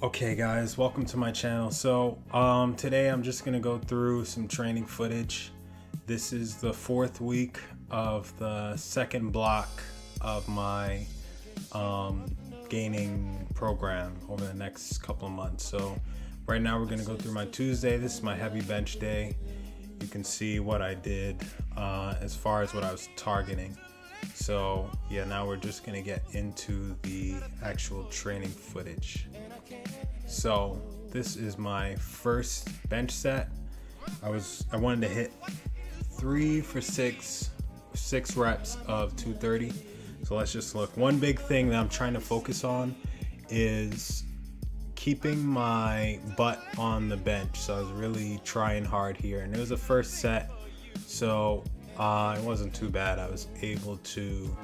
Okay guys, welcome to my channel. So today I'm just gonna go through some training footage. This is the fourth week of the second block of my gaining program over the next couple of months. So right now we're gonna go through my Tuesday. This is my heavy bench day. You can see what I did as far as what I was targeting. So yeah, now we're just gonna get into the actual training footage. So this is my first bench set. I wanted to hit 3 for 6 reps of 230. So let's just look. One big thing that I'm trying to focus on is keeping my butt on the bench. So I was really trying hard here, and it was the first set, so it wasn't too bad. I was able to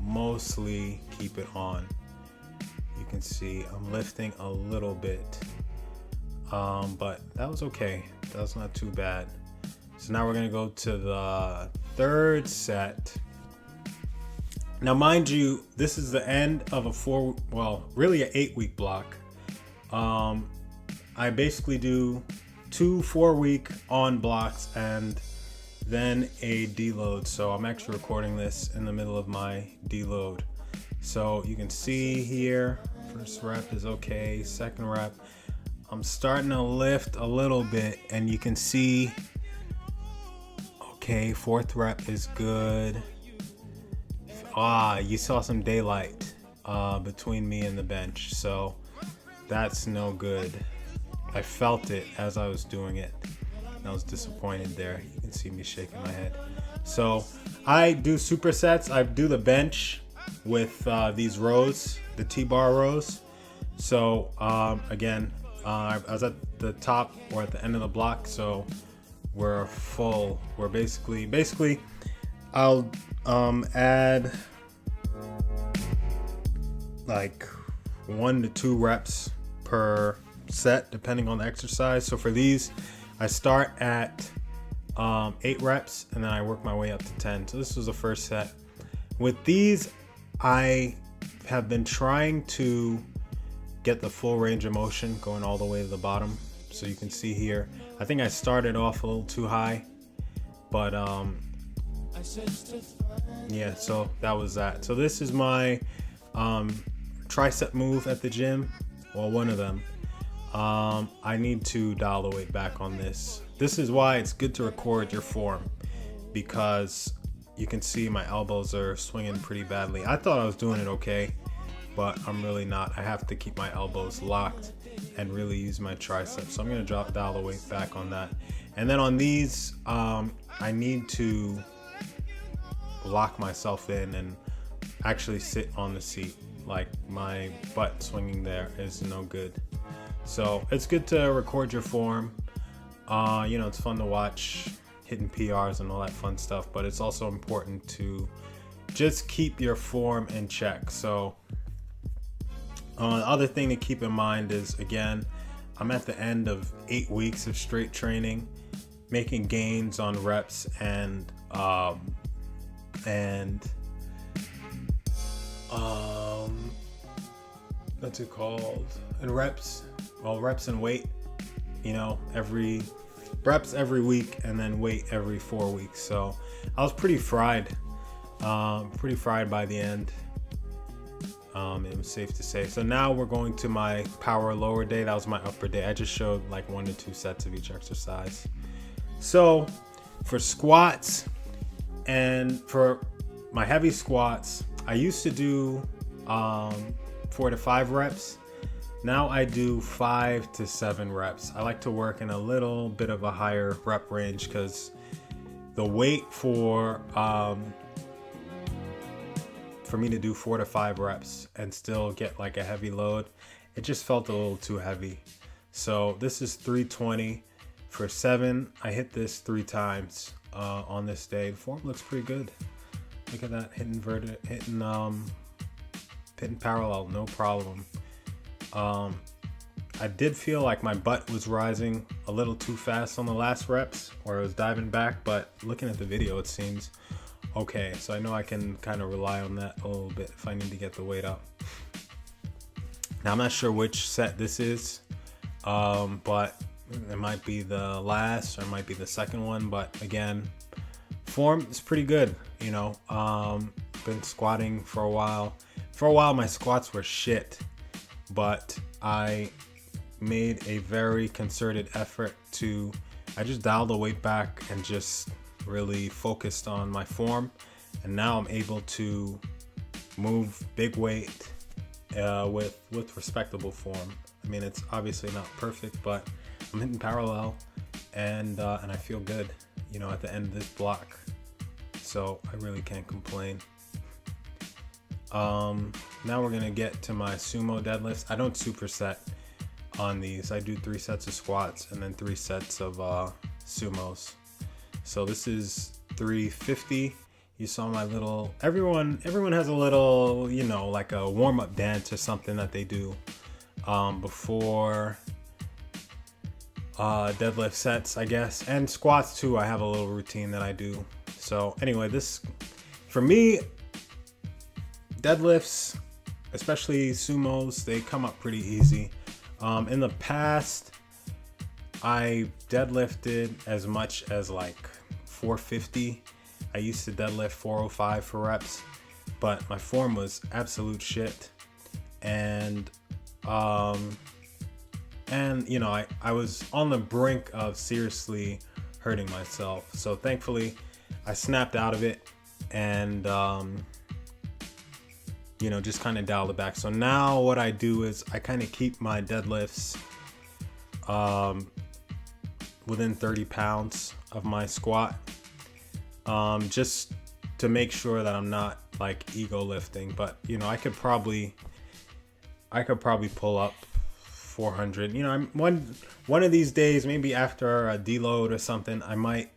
mostly keep it on. You can see I'm lifting a little bit, but that was okay. That was not too bad. So now we're gonna go to the third set. Now mind you, this is the end of really an 8-week block. I basically do 2 4-week on blocks and then a deload. So I'm actually recording this in the middle of my deload. So you can see here, first rep is okay, second rep, I'm starting to lift a little bit, and you can see, okay, fourth rep is good. You saw some daylight between me and the bench, so that's no good. I felt it as I was doing it. I was disappointed there. You can see me shaking my head. So I do supersets. I do the bench with these rows, the T-bar rows. So again, I was at the top or at the end of the block, so we're full. We're basically I'll add like 1 to 2 reps per set depending on the exercise. So for these, I start at 8 reps and then I work my way up to 10. So this was the first set. With these, I have been trying to get the full range of motion going all the way to the bottom. So you can see here, I think I started off a little too high, but yeah, so that was that. So this is my tricep move at the gym. Well, one of them. I need to dial the weight back on this. This is why it's good to record your form, because you can see my elbows are swinging pretty badly. I thought I was doing it okay, but I'm really not. I have to keep my elbows locked and really use my triceps. So I'm gonna dial the weight back on that. And then on these, I need to lock myself in and actually sit on the seat. Like, my butt swinging there is no good. So it's good to record your form. You know, it's fun to watch hitting PRs and all that fun stuff, but it's also important to just keep your form in check. So the other thing to keep in mind is, again, I'm at the end of 8 weeks of straight training, making gains on reps and what's it called? And reps. Well, reps and weight. You know, reps every week and then weight every 4 weeks. So I was pretty fried. Pretty fried by the end. It was safe to say. So now we're going to my power lower day. That was my upper day. I just showed like 1 to 2 sets of each exercise. So for squats and for my heavy squats, I used to do 4 to 5 reps. Now I do 5 to 7 reps. I like to work in a little bit of a higher rep range because the weight for me to do 4 to 5 reps and still get like a heavy load, it just felt a little too heavy. So this is 320 for 7. I hit this 3 times on this day. The form looks pretty good. Look at that, hitting parallel, no problem. I did feel like my butt was rising a little too fast on the last reps, or I was diving back, but looking at the video, it seems okay. So I know I can kind of rely on that a little bit if I need to get the weight up. Now I'm not sure which set this is, but it might be the last or it might be the second one. But again, form is pretty good. Been squatting for a while. For a while, my squats were shit, but I made a very concerted effort I just dialed the weight back and just really focused on my form. And now I'm able to move big weight with respectable form. I mean, it's obviously not perfect, but I'm hitting parallel and I feel good, at the end of this block. So I really can't complain. Now we're gonna get to my sumo deadlifts. I don't superset on these. I do 3 sets of squats and then 3 sets of sumos. So this is 350. You saw my little, everyone has a little, like a warm-up dance or something that they do before deadlift sets, I guess, and squats too. I have a little routine that I do. So anyway, this, for me, deadlifts, especially sumos, they come up pretty easy. In the past, I deadlifted as much as like 450. I used to deadlift 405 for reps, but my form was absolute shit. And I was on the brink of seriously hurting myself. So thankfully, I snapped out of it and just kind of dialed it back. So now what I do is I kind of keep my deadlifts within 30 pounds of my squat, just to make sure that I'm not like ego lifting. But I could probably pull up 400. I'm one of these days, maybe after a deload or something, I might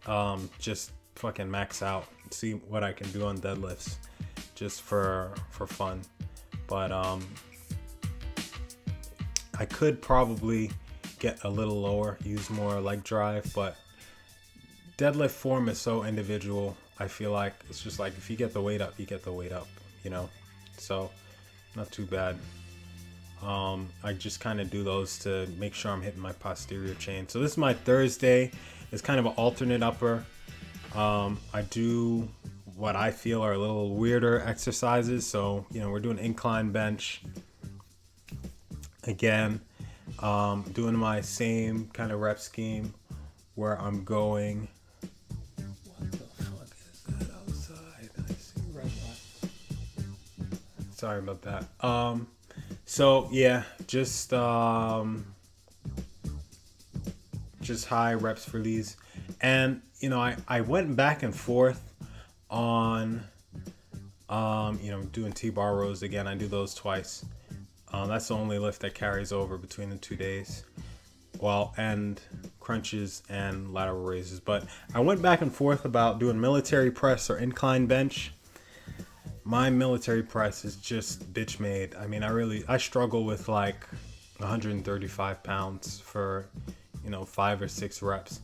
just fucking max out and see what I can do on deadlifts, just for fun. But I could probably get a little lower, use more leg drive, but deadlift form is so individual. I feel like it's just like if you get the weight up, you get the weight up, so not too bad. I just kind of do those to make sure I'm hitting my posterior chain. So this is my Thursday. It's kind of an alternate upper. I do what I feel are a little weirder exercises. So, we're doing incline bench. Again, doing my same kind of rep scheme where I'm going. What the fuck is that outside? I see red light. Sorry about that. So yeah, just high reps for these. And, I went back and forth on, doing T-bar rows again. I do those twice. That's the only lift that carries over between the 2 days. And crunches and lateral raises. But I went back and forth about doing military press or incline bench. My military press is just bitch made. I mean, I struggle with like 135 pounds for, 5 or 6 reps.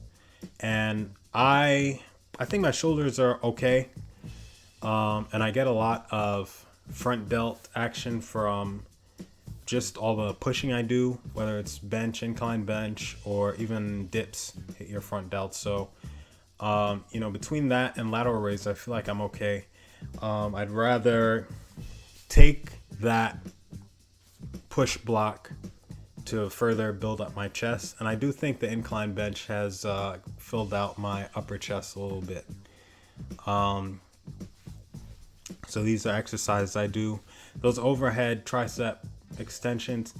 And I think my shoulders are okay. And I get a lot of front delt action from just all the pushing I do, whether it's bench, incline bench, or even dips hit your front delt. So, between that and lateral raise, I feel like I'm okay. I'd rather take that push block to further build up my chest. And I do think the incline bench has filled out my upper chest a little bit. So these are exercises I do. Those overhead tricep extensions,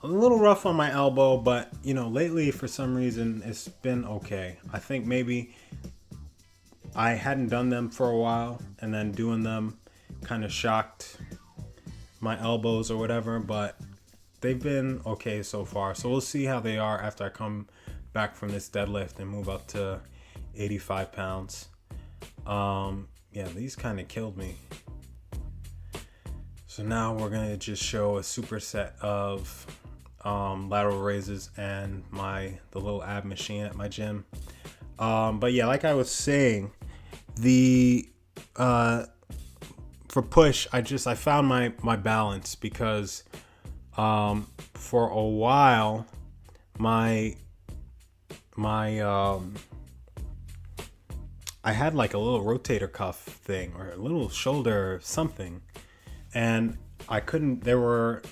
a little rough on my elbow, but lately for some reason it's been okay. I think maybe I hadn't done them for a while, and then doing them kind of shocked my elbows or whatever, but they've been okay so far. So we'll see how they are after I come back from this deadlift and move up to 85 pounds. Yeah, these kind of killed me. So now we're gonna just show a superset of lateral raises and the little ab machine at my gym. But yeah, like I was saying, for push, I found my balance, because For a while, my my I had like a little rotator cuff thing or a little shoulder something, and I couldn't. There were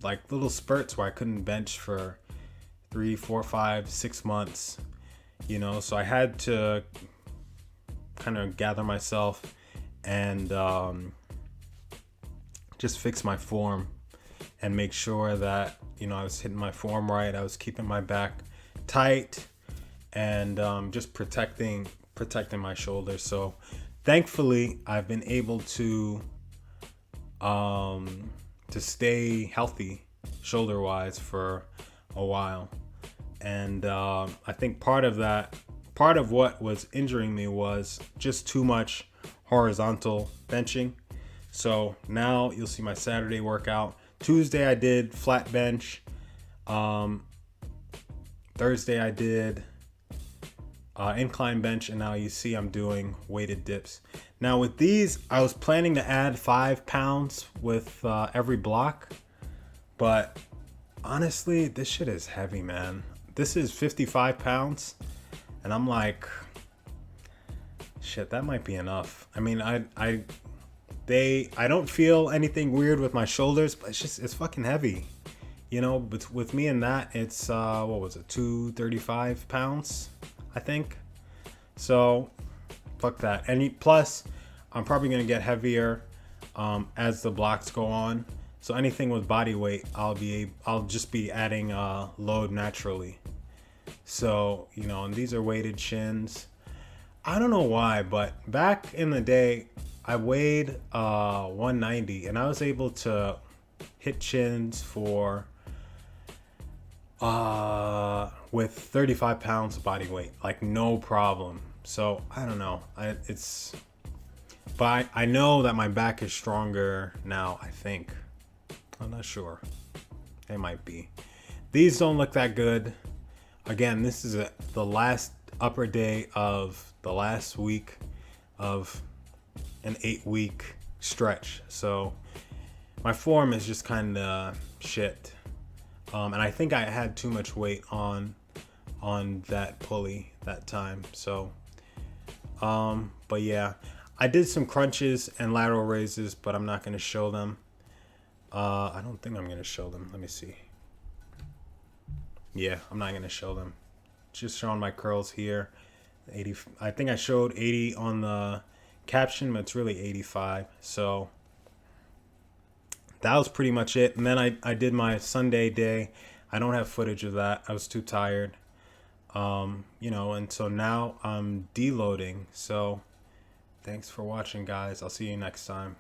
like little spurts where I couldn't bench for 3, 4, 5, 6 months. So I had to kind of gather myself and just fix my form and make sure that I was hitting my form right. I was keeping my back tight and just protecting my shoulders. So thankfully I've been able to stay healthy shoulder wise for a while. And I think part of what was injuring me was just too much horizontal benching. So now you'll see my Saturday workout. Tuesday I did flat bench. Thursday I did incline bench, and now you see I'm doing weighted dips. Now with these, I was planning to add 5 pounds with every block, but honestly, this shit is heavy, man. This is 55 pounds, and I'm like, shit, that might be enough. I mean, I don't feel anything weird with my shoulders, but it's fucking heavy. But with me and that, it's what was it, 235 pounds, I think. So fuck that. And plus, I'm probably gonna get heavier as the blocks go on. So anything with body weight, I'll just be adding load naturally. So and these are weighted shins. I don't know why, but back in the day, I weighed 190, and I was able to hit shins for with 35 pounds of body weight, like no problem. So I don't know. But I know that my back is stronger now. I think. I'm not sure. It might be. These don't look that good. Again, this is the last upper day of the last week of an 8-week stretch. So my form is just kind of shit. And I think I had too much weight on that pulley that time. So, but yeah, I did some crunches and lateral raises, but I'm not going to show them. I don't think I'm going to show them. Let me see. Yeah, I'm not going to show them. Just showing my curls here. 80. I think I showed 80 on the caption, but it's really 85. So that was pretty much it. And then I did my Sunday day. I don't have footage of that. I was too tired. And so now I'm deloading. So thanks for watching, guys. I'll see you next time.